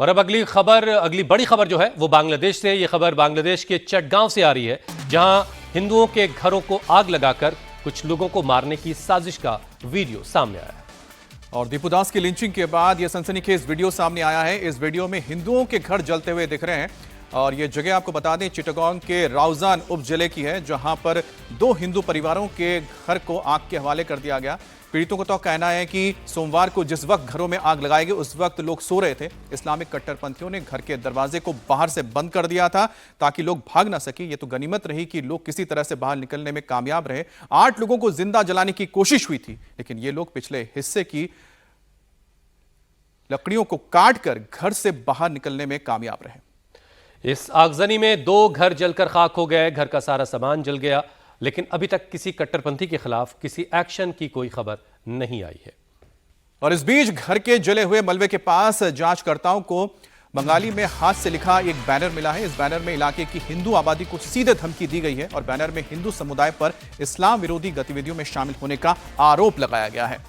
और अब अगली बड़ी खबर जो है वो बांग्लादेश से। ये खबर बांग्लादेश के चटगांव से आ रही है, जहां हिंदुओं के घरों को आग लगाकर कुछ लोगों को मारने की साजिश का वीडियो सामने आया है। और दीपू दास की लिंचिंग के बाद यह सनसनीखेज वीडियो सामने आया है। इस वीडियो में हिंदुओं के घर जलते हुए दिख रहे हैं और ये जगह आपको बता दें चिटगांव के राउजान उप जिले की है, जहां पर 2 हिंदू परिवारों के घर को आग के हवाले कर दिया गया। पीड़ितों का तो कहना है कि सोमवार को जिस वक्त घरों में आग लगाई गई उस वक्त लोग सो रहे थे। इस्लामिक कट्टरपंथियों ने घर के दरवाजे को बाहर से बंद कर दिया था ताकि लोग भाग ना सके। ये तो गनीमत रही कि लोग किसी तरह से बाहर निकलने में कामयाब रहे। 8 लोगों को जिंदा जलाने की कोशिश हुई थी, लेकिन ये लोग पिछले हिस्से की लकड़ियों को काटकर घर से बाहर निकलने में कामयाब रहे। इस आगजनी में 2 घर जलकर खाक हो गए, घर का सारा सामान जल गया, लेकिन अभी तक किसी कट्टरपंथी के खिलाफ किसी एक्शन की कोई खबर नहीं आई है। और इस बीच घर के जले हुए मलबे के पास जांचकर्ताओं को बंगाली में हाथ से लिखा एक बैनर मिला है। इस बैनर में इलाके की हिंदू आबादी को सीधे धमकी दी गई है और बैनर में हिंदू समुदाय पर इस्लाम विरोधी गतिविधियों में शामिल होने का आरोप लगाया गया है।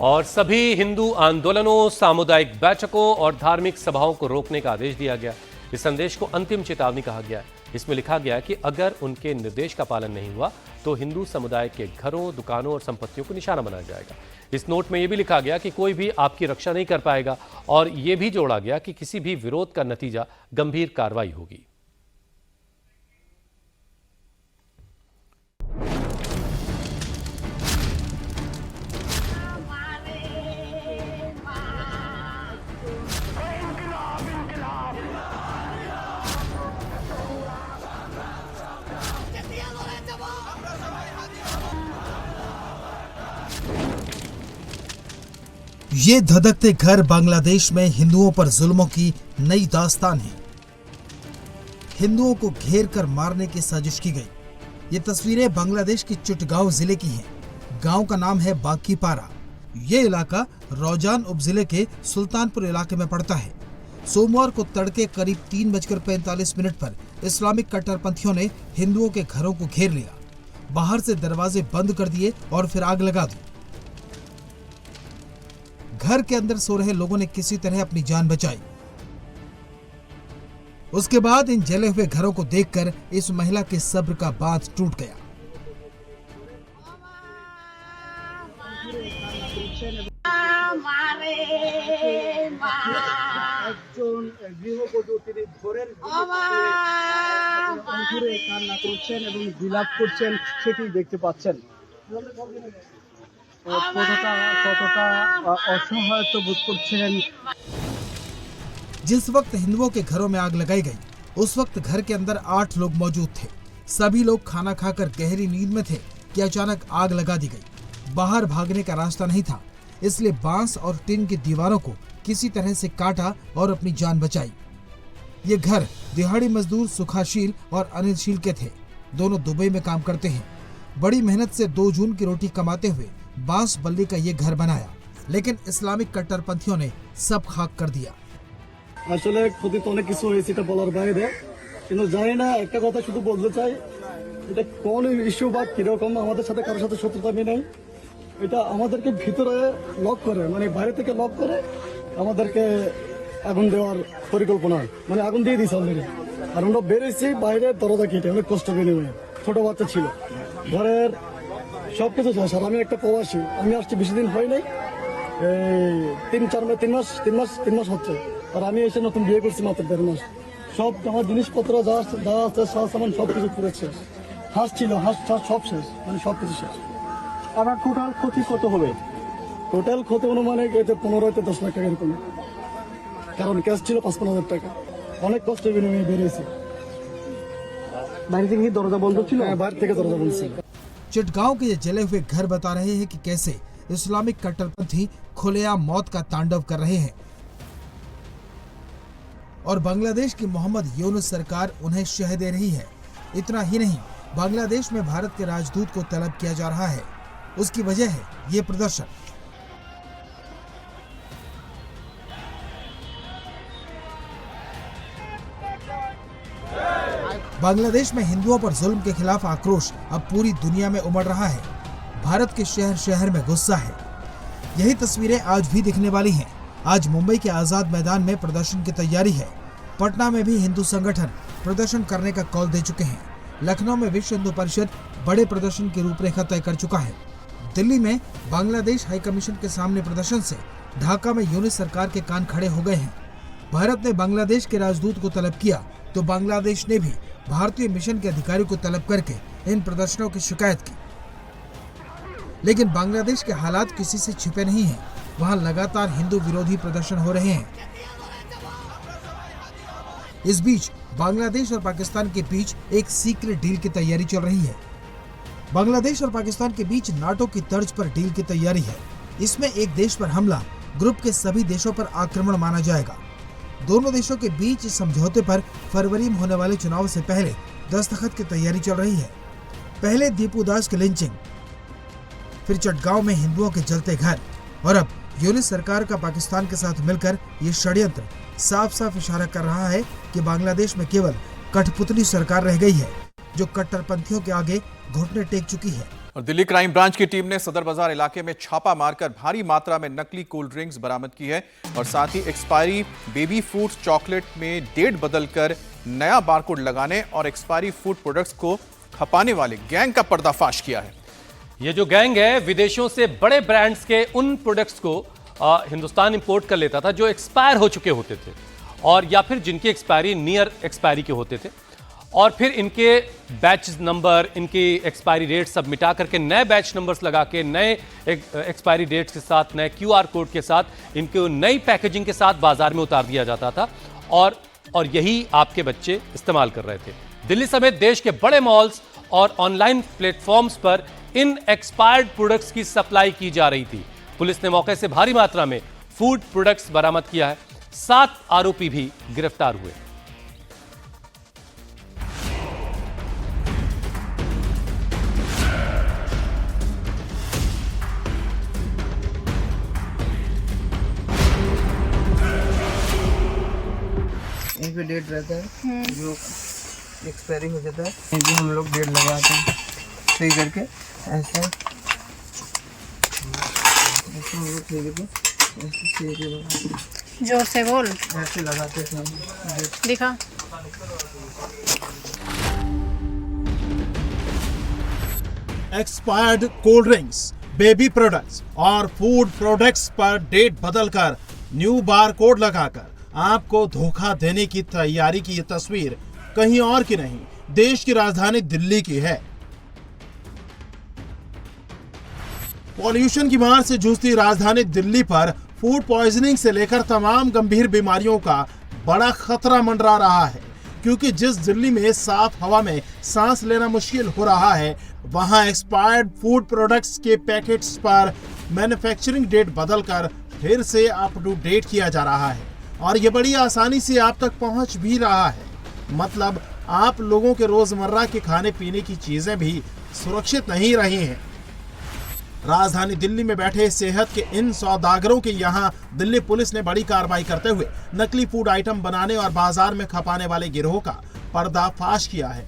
और सभी हिंदू आंदोलनों, सामुदायिक बैठकों और धार्मिक सभाओं को रोकने का आदेश दिया गया। इस संदेश को अंतिम चेतावनी कहा गया है। इसमें लिखा गया है कि अगर उनके निर्देश का पालन नहीं हुआ तो हिंदू समुदाय के घरों, दुकानों और संपत्तियों को निशाना बनाया जाएगा। इस नोट में यह भी लिखा गया कि कोई भी आपकी रक्षा नहीं कर पाएगा और यह भी जोड़ा गया कि किसी भी विरोध का नतीजा गंभीर कार्रवाई होगी। ये धधकते घर बांग्लादेश में हिंदुओं पर जुल्मों की नई दास्तान है। हिंदुओं को घेर कर मारने की साजिश की गई। ये तस्वीरें बांग्लादेश के चिटगांव जिले की हैं। गांव का नाम है बाकीपारा। ये इलाका रौजान उपजिले के सुल्तानपुर इलाके में पड़ता है। सोमवार को तड़के करीब 3:45 पर इस्लामिक कट्टरपंथियों ने हिंदुओं के घरों को घेर लिया, बाहर से दरवाजे बंद कर दिए और फिर आग लगा दी। घर के अंदर सो रहे लोगों ने किसी तरह अपनी जान बचाई। उसके बाद इन जले हुए घरों को देखकर इस महिला के सब्र का बांध टूट गया। देखते पाচ্ছেন जिस वक्त हिंदुओं के घरों में आग लगाई गई उस वक्त घर के अंदर 8 लोग मौजूद थे। सभी लोग खाना खाकर गहरी नींद में थे कि अचानक आग लगा दी गई। बाहर भागने का रास्ता नहीं था, इसलिए बांस और टिन की दीवारों को किसी तरह से काटा और अपनी जान बचाई। ये घर दिहाड़ी मजदूर सुखाशील और अनिलशील के थे। दोनों दुबई में काम करते हैं। बड़ी मेहनत से 2 जून की रोटी कमाते हुए बांस बल्ली का ये घर बनाया, लेकिन इस्लामिक कट्टरपंथियों ने सब खाक कर दिया। আসলে ক্ষতি তো অনেক কিছু হয়েছে, এটা বলার বাইরে, কিন্তু জানি না একটা কথা শুধু বলতে চাই, এটা কোন ইস্যু বা কিরকম আমাদের সাথে কারোর সাথে শত্রুতা নেই। এটা আমাদেরকে ভিতরে লক করে, মানে বাইরে থেকে লক করে আমাদেরকে আগুন দেওয়ার পরিকল্পনা, মানে আগুন দিয়ে দিয়েছে অলরেডি। আর আমরা বেরিয়েছি বাইরে দরজা কেটে, অনেক কষ্ট বিনিময়ে। ছোট বাচ্চা ছিল, ঘরের সবকিছু শেষ। আর আমি একটা প্রবাসী, আমি আসছি বেশি দিন হয় নাই, এই 3 মাস হচ্ছে। আর আমি এসে নতুন বিয়ে করছি মাত্র 1.5 মাস। সব আমার জিনিসপত্র যা আছে সব সামান সবকিছু পুরো শেষ। হাঁস ছিল, হাঁস সব শেষ, মানে সবকিছু শেষ। আমার টোটাল ক্ষতি কত হবে? টোটাল ক্ষতি অনুমানে 15-10 লাখ টাকা এরকম, কারণ ক্যাশ ছিল 55,000 টাকা। অনেক কষ্ট বিনিময়ে বেরিয়েছি। বাইরে থেকে দরজা বন্ধ ছিল? হ্যাঁ, বাইরে থেকে দরজা বন্ধ ছিল। चिटगांव के ये जले हुए घर बता रहे हैं कि कैसे इस्लामिक कट्टरपंथी खुलेआम मौत का तांडव कर रहे हैं और बांग्लादेश की मोहम्मद यूनुस सरकार उन्हें शह दे रही है। इतना ही नहीं, बांग्लादेश में भारत के राजदूत को तलब किया जा रहा है। उसकी वजह है ये प्रदर्शन। बांग्लादेश में हिंदुओं पर जुल्म के खिलाफ आक्रोश अब पूरी दुनिया में उमड़ रहा है। भारत के शहर शहर में गुस्सा है। यही तस्वीरें आज भी दिखने वाली हैं। आज मुंबई के आजाद मैदान में प्रदर्शन की तैयारी है। पटना में भी हिंदू संगठन प्रदर्शन करने का कॉल दे चुके हैं। लखनऊ में विश्व हिंदू परिषद बड़े प्रदर्शन की रूपरेखा तय कर चुका है। दिल्ली में बांग्लादेश हाई कमीशन के सामने प्रदर्शन से ढाका में यूनिस सरकार के कान खड़े हो गए हैं। भारत ने बांग्लादेश के राजदूत को तलब किया तो बांग्लादेश ने भी भारतीय मिशन के अधिकारियों को तलब करके इन प्रदर्शनों की शिकायत की। लेकिन बांग्लादेश के हालात किसी से छिपे नहीं हैं। वहां लगातार हिंदू विरोधी प्रदर्शन हो रहे हैं। इस बीच बांग्लादेश और पाकिस्तान के बीच एक सीक्रेट डील की तैयारी चल रही है। बांग्लादेश और पाकिस्तान के बीच नाटो की तर्ज पर डील की तैयारी है। इसमें एक देश पर हमला ग्रुप के सभी देशों पर आक्रमण माना जाएगा। दोनों देशों के बीच इस समझौते पर फरवरी में होने वाले चुनाव से पहले दस्तखत की तैयारी चल रही है। पहले दीपू दास की लिंचिंग, फिर चटगांव में हिंदुओं के जलते घर और अब यूनिस सरकार का पाकिस्तान के साथ मिलकर ये षड्यंत्र साफ साफ इशारा कर रहा है कि बांग्लादेश में केवल कठपुतली सरकार रह गई है जो कट्टरपंथियों के आगे घुटने टेक चुकी है। और दिल्ली क्राइम ब्रांच की टीम ने सदर बाजार इलाके में छापा मारकर भारी मात्रा में नकली कोल्ड ड्रिंक्स बरामद की है और साथ ही एक्सपायरी बेबी फूड चॉकलेट में डेट बदलकर नया बारकोड लगाने और एक्सपायरी फूड प्रोडक्ट्स को खपाने वाले गैंग का पर्दाफाश किया है। ये जो गैंग है विदेशों से बड़े ब्रांड्स के उन प्रोडक्ट्स को हिंदुस्तान इंपोर्ट कर लेता था जो एक्सपायर हो चुके होते थे और या फिर जिनकी एक्सपायरी नियर एक्सपायरी के होते थे और फिर इनके बैच नंबर, इनकी एक्सपायरी डेट सब मिटा करके नए बैच नंबर्स लगा के नए एक्सपायरी डेट्स के साथ, नए QR कोड के साथ इनको नई पैकेजिंग के साथ बाजार में उतार दिया जाता था और यही आपके बच्चे इस्तेमाल कर रहे थे। दिल्ली समेत देश के बड़े मॉल्स और ऑनलाइन प्लेटफॉर्म्स पर इन एक्सपायर्ड प्रोडक्ट्स की सप्लाई की जा रही थी। पुलिस ने मौके से भारी मात्रा में फूड प्रोडक्ट्स बरामद किया है। 7 आरोपी भी गिरफ्तार हुए। एक भी डेट रहता है जो एक्सपायरी हो जाता है, ये भी हम लोग डेट लगाते हैं सही करके ऐसे हम लोग सही करके ऐसे सही करके जोर से बोल, ऐसे लगाते हैं डेट। दिखा। Expired cold drinks, baby products और फूड प्रोडक्ट्स पर डेट बदलकर न्यू बार कोड लगाकर आपको धोखा देने की तैयारी की ये तस्वीर कहीं और की नहीं, देश की राजधानी दिल्ली की है। पॉल्यूशन की मार से जूझती राजधानी दिल्ली पर फूड पॉइजनिंग से लेकर तमाम गंभीर बीमारियों का बड़ा खतरा मंडरा रहा है, क्योंकि जिस दिल्ली में साफ हवा में सांस लेना मुश्किल हो रहा है, वहां एक्सपायर्ड फूड प्रोडक्ट्स के पैकेट्स पर मैन्युफैक्चरिंग डेट बदलकर फिर से अप टू डेट किया जा रहा है और ये बड़ी आसानी से आप तक पहुंच भी रहा है। मतलब आप लोगों के रोजमर्रा के खाने पीने की चीजें भी सुरक्षित नहीं रही हैं। राजधानी दिल्ली में बैठे सेहत के इन सौदागरों के यहाँ दिल्ली पुलिस ने बड़ी कार्रवाई करते हुए नकली फूड आइटम बनाने और बाजार में खपाने वाले गिरोह का पर्दाफाश किया है।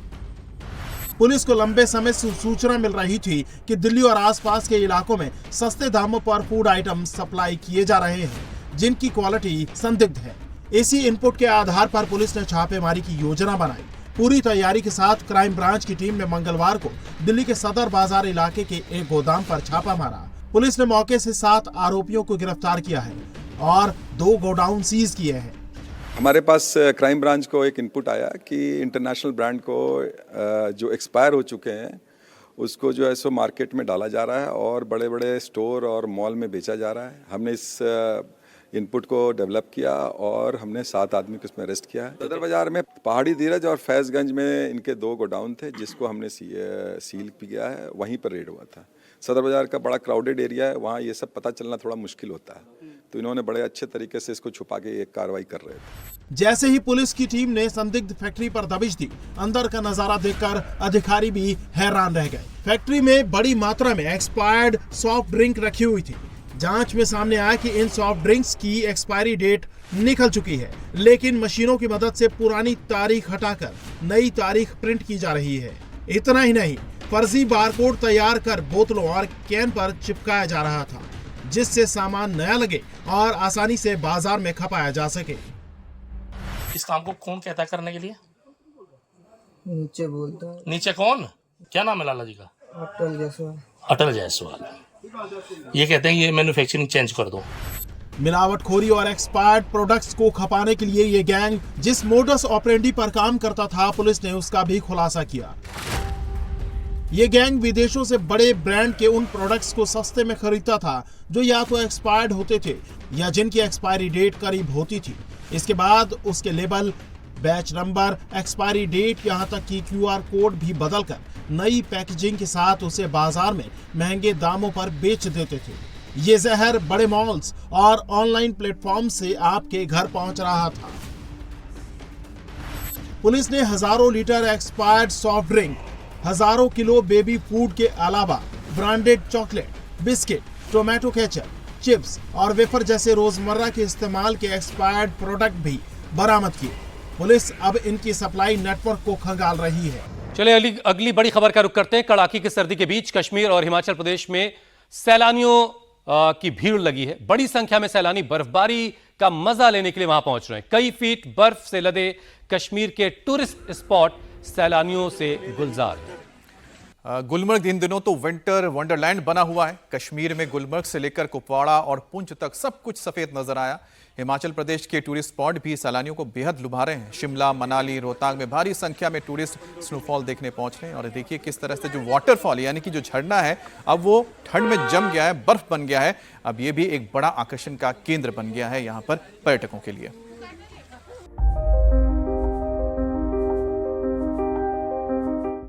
पुलिस को लंबे समय से सूचना मिल रही थी कि दिल्ली और आसपास के इलाकों में सस्ते दामों पर फूड आइटम सप्लाई किए जा रहे हैं जिनकी क्वालिटी संदिग्ध है। इसी इनपुट के आधार पर पुलिस ने छापेमारी की योजना बनाई। पूरी तैयारी के साथ क्राइम ब्रांच की टीम ने मंगलवार को दिल्ली के सदर बाजार इलाके के एक गोदाम पर छापा मारा। पुलिस ने मौके से 7 आरोपियों को गिरफ्तार किया है और 2 गोडाउन सीज किए हैं। हमारे पास क्राइम ब्रांच को एक इनपुट आया कि इंटरनेशनल ब्रांड को जो एक्सपायर हो चुके हैं उसको जो है सो मार्केट में डाला जा रहा है और बड़े बड़े स्टोर और मॉल में बेचा जा रहा है। हमने इस इनपुट को डेवलप किया और हमने 7 आदमी को इसमें अरेस्ट किया है। सदर बाजार में पहाड़ी धीरज और फैज़गंज में इनके 2 गोडाउन थे जिसको हमने सील किया है, वहीं पर रेड हुआ था। सदर बाजार का बड़ा क्राउडेड एरिया है, वहाँ ये सब पता चलना थोड़ा मुश्किल होता है, तो इन्होंने बड़े अच्छे तरीके से इसको छुपा के एक कार्रवाई कर रहे थे। जैसे ही पुलिस की टीम ने संदिग्ध फैक्ट्री पर दबिश दी, अंदर का नजारा देखकर अधिकारी भी हैरान रह गए। फैक्ट्री में बड़ी मात्रा में एक्सपायर्ड सॉफ्ट ड्रिंक रखी हुई थी। जांच में सामने आया कि इन सॉफ्ट ड्रिंक्स की एक्सपायरी डेट निकल चुकी है, लेकिन मशीनों की मदद से पुरानी तारीख हटाकर नई तारीख प्रिंट की जा रही है। इतना ही नहीं, फर्जी बारकोड तैयार कर बोतलों और कैन पर चिपकाया जा रहा था। जिससे सामान नया लगे और आसानी से बाजार में खपाया जा सके। इस काम को कौन कहता है करने के लिए? नीचे बोलता है नीचे कौन? क्या नाम है लाला जी का? अटल जायसवाल। अटल जायसवाल। ये कहते हैं ये मैन्युफैक्चरिंग चेंज कर दो। मिलावटखोरी और एक्सपायर्ड प्रोडक्ट्स को खपाने के लिए ये गैंग जिस मोडस ऑपरेंडी पर काम करता था, पुलिस ने उसका भी खुलासा किया। ये गैंग विदेशों से बड़े ब्रांड के उन प्रोडक्ट्स को सस्ते में खरीदता था जो या तो एक्सपायर्ड होते थे या जिनकी एक्सपायरी डेट करीब होती थी। इसके बाद उसके label, batch number, expiry date, यहाँ तक कि QR कोड भी बदलकर नई पैकेजिंग के साथ उसे बाजार में महंगे दामों पर बेच देते थे। ये जहर बड़े मॉल्स और ऑनलाइन प्लेटफॉर्म से आपके घर पहुंच रहा था। पुलिस ने हजारों लीटर एक्सपायर्ड सॉफ्ट ड्रिंक, हजारों किलो बेबी फूड के अलावा branded chocolate, biscuit, tomato ketchup, chips और वेफर जैसे रोजमर्रा के इस्तेमाल के एक्सपायर्ड प्रोडक्ट भी बरामद किए। पुलिस अब इनकी सप्लाई नेटवर्क को खंगाल रही है। चलिए अगली बड़ी खबर का रुख करते हैं। कड़ाके की सर्दी के बीच कश्मीर और हिमाचल प्रदेश में सैलानियों की भीड़ लगी है। बड़ी संख्या में सैलानी बर्फबारी का मजा लेने के लिए वहां पहुंच रहे हैं। कई फीट बर्फ से लदे कश्मीर के टूरिस्ट स्पॉट सैलानियों से गुलजार हैं। गुलमर्ग इन दिनों तो विंटर वंडरलैंड बना हुआ है। कश्मीर में गुलमर्ग से लेकर कुपवाड़ा और पुंछ तक सब कुछ सफेद नजर आया। हिमाचल प्रदेश के टूरिस्ट स्पॉट भी सैलानियों को बेहद लुभा रहे हैं। शिमला, मनाली, रोहतांग में भारी संख्या में टूरिस्ट स्नोफॉल देखने पहुंच रहे हैं। और देखिए किस तरह से जो वाटरफॉल यानी कि जो झरना है अब वो ठंड में जम गया है, बर्फ बन गया है। अब ये भी एक बड़ा आकर्षण का केंद्र बन गया है यहाँ पर पर्यटकों के लिए।